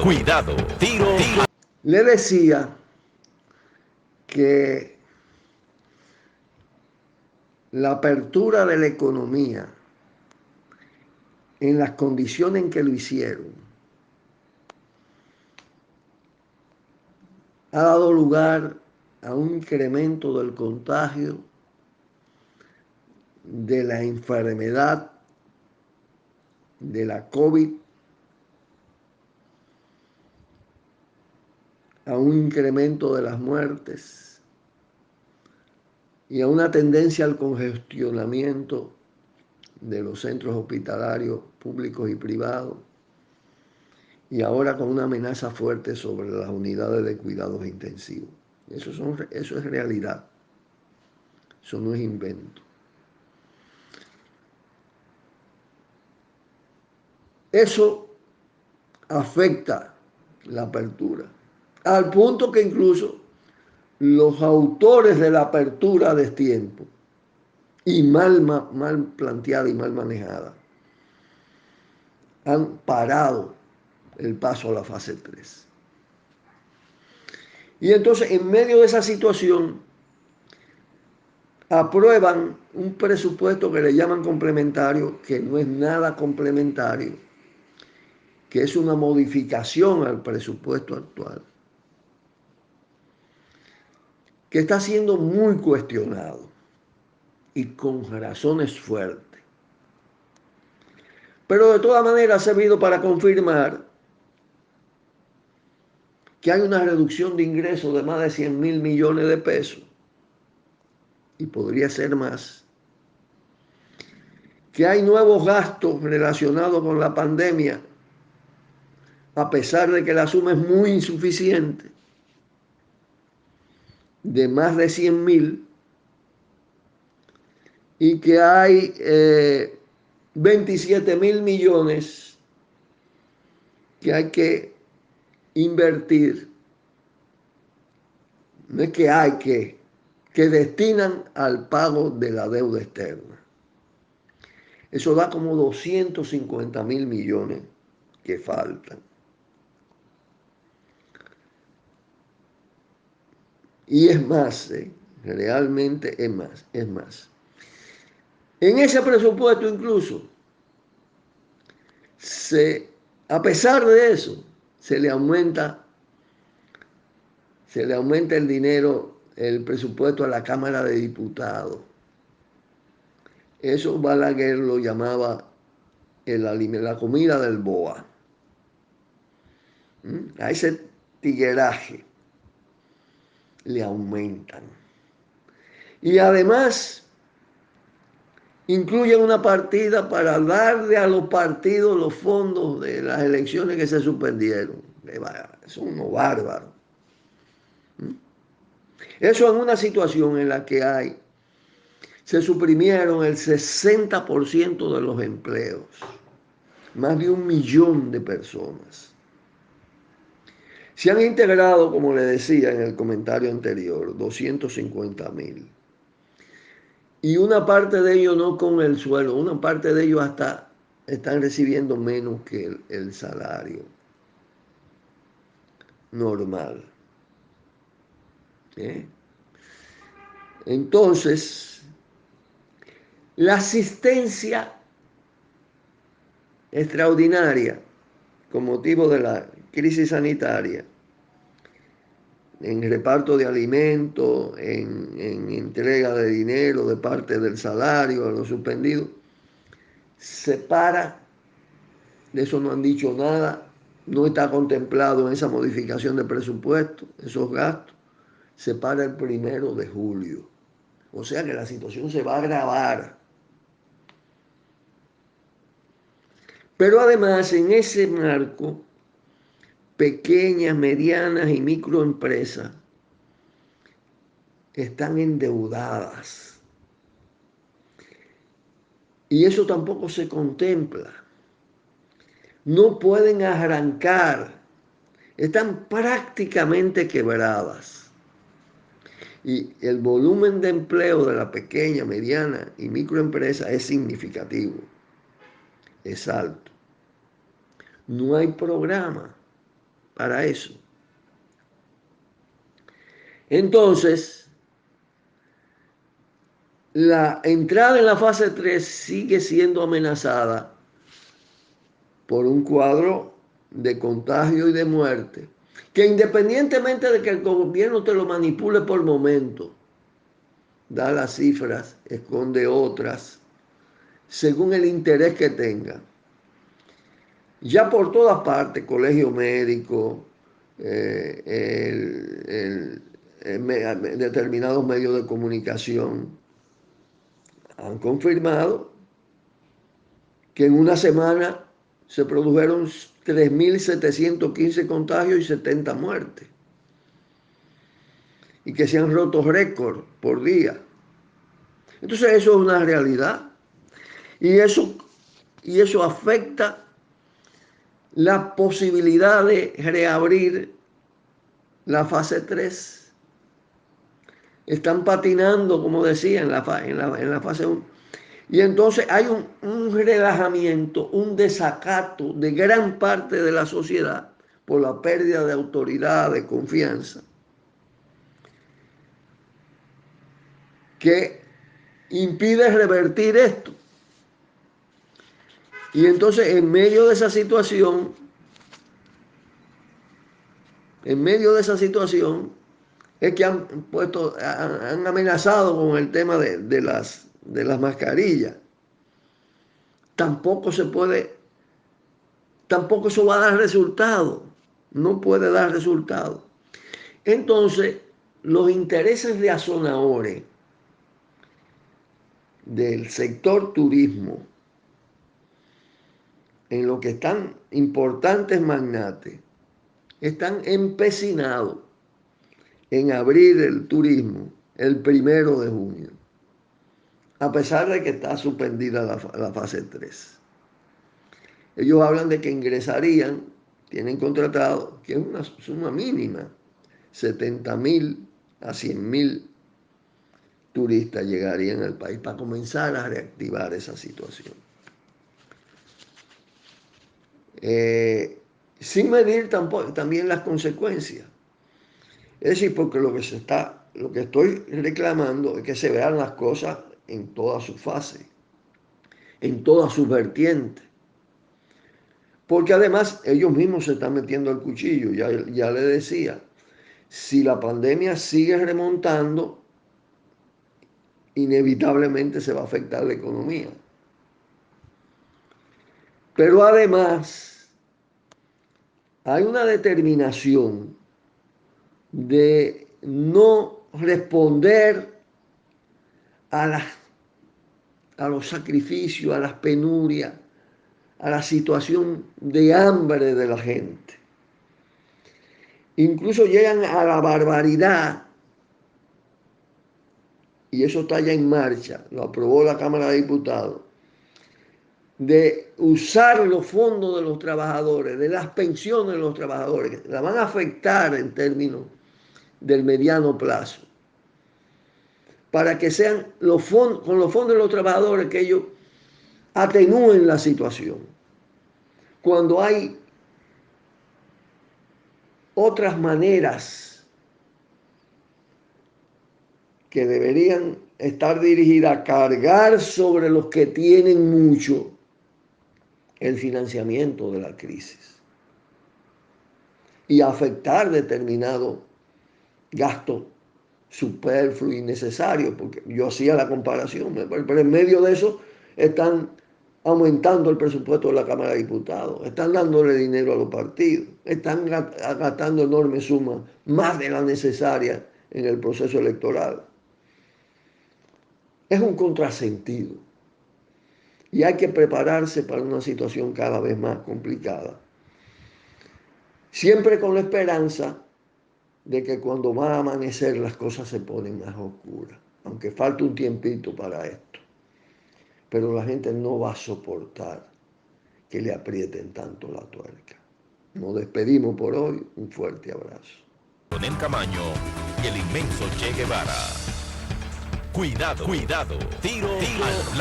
Cuidado, tiro. Le decía que la apertura de la economía en las condiciones en que lo hicieron ha dado lugar a un incremento del contagio de la enfermedad de la COVID, a un incremento de las muertes y a una tendencia al congestionamiento de los centros hospitalarios públicos y privados, y ahora con una amenaza fuerte sobre las unidades de cuidados intensivos. Eso es realidad, eso no es invento. Eso afecta la apertura, al punto que incluso los autores de la apertura a destiempo, y mal planteada y mal manejada, han parado el paso a la fase 3. Y entonces, en medio de esa situación, aprueban un presupuesto que le llaman complementario, que no es nada complementario, que es una modificación al presupuesto actual, que está siendo muy cuestionado y con razones fuertes. Pero de todas maneras ha servido para confirmar que hay una reducción de ingresos de más de 100.000 millones de pesos, y podría ser más, que hay nuevos gastos relacionados con la pandemia, a pesar de que la suma es muy insuficiente, de más de 100.000, y que hay 27.000 millones que hay que invertir, no es que hay que destinan al pago de la deuda externa. Eso da como 250.000 millones que faltan. Y es más, realmente es más. En ese presupuesto incluso, a pesar de eso, se le aumenta el dinero, el presupuesto a la Cámara de Diputados. Eso Balaguer lo llamaba la comida del BOA. A ese tigueraje le aumentan. Y además incluyen una partida para darle a los partidos los fondos de las elecciones que se suspendieron. Son unos bárbaros. Eso en una situación en la que se suprimieron el 60% de los empleos, más de 1 millón de personas. Se han integrado, como le decía en el comentario anterior, 250.000. Y una parte de ellos no con el sueldo, una parte de ellos hasta están recibiendo menos que el salario normal. Entonces, la asistencia extraordinaria con motivo de la crisis sanitaria, en reparto de alimentos, en entrega de dinero de parte del salario a los suspendidos, se para, de eso no han dicho nada, no está contemplado en esa modificación de presupuesto, esos gastos, se para el 1 de julio. O sea que la situación se va a agravar. Pero además, en ese marco, pequeñas, medianas y microempresas están endeudadas. Y eso tampoco se contempla. No pueden arrancar. Están prácticamente quebradas. Y el volumen de empleo de la pequeña, mediana y microempresa es significativo. Es alto. No hay programa. para eso. Entonces, la entrada en la fase 3 sigue siendo amenazada por un cuadro de contagio y de muerte, que independientemente de que el gobierno te lo manipule por momento, da las cifras, esconde otras, según el interés que tenga. Ya por todas partes, colegio médico, determinados medios de comunicación han confirmado que en una semana se produjeron 3.715 contagios y 70 muertes. Y que se han roto récords por día. Entonces eso es una realidad. Y eso afecta la posibilidad de reabrir la fase 3. Están patinando, como decía, en la fase 1. Y entonces hay un relajamiento, un desacato de gran parte de la sociedad por la pérdida de autoridad, de confianza, que impide revertir esto. Y entonces en medio de esa situación, es que han amenazado con el tema de las mascarillas. Tampoco eso va a dar resultado. No puede dar resultado. Entonces, los intereses de Azonahore del sector turismo, en lo que están importantes magnates, están empecinados en abrir el turismo el 1 de junio, a pesar de que está suspendida la fase 3. Ellos hablan de que ingresarían, tienen contratado, que es una suma mínima, 70.000 a 100.000 turistas llegarían al país para comenzar a reactivar esa situación. Sin medir también las consecuencias. Es decir, porque lo que estoy reclamando es que se vean las cosas en toda su fase, en todas sus vertientes. Porque además ellos mismos se están metiendo el cuchillo. Ya le decía, si la pandemia sigue remontando, inevitablemente se va a afectar la economía. Pero además hay una determinación de no responder a los sacrificios, a las penurias, a la situación de hambre de la gente. Incluso llegan a la barbaridad, y eso está ya en marcha, lo aprobó la Cámara de Diputados, de usar los fondos de los trabajadores, de las pensiones de los trabajadores, que la van a afectar en términos del mediano plazo, para que sean con los fondos de los trabajadores que ellos atenúen la situación. Cuando hay otras maneras que deberían estar dirigidas a cargar sobre los que tienen mucho el financiamiento de la crisis y afectar determinado gasto superfluo y innecesario, porque yo hacía la comparación, pero en medio de eso están aumentando el presupuesto de la Cámara de Diputados, están dándole dinero a los partidos, están gastando enormes sumas, más de la necesaria en el proceso electoral. Es un contrasentido y hay que prepararse para una situación cada vez más complicada. Siempre con la esperanza de que cuando va a amanecer las cosas se ponen más oscuras, aunque falte un tiempito para esto. Pero la gente no va a soportar que le aprieten tanto la tuerca. Nos despedimos por hoy. Un fuerte abrazo. Leonel Camaño y el inmenso Che Guevara. Cuidado, cuidado. Tiro al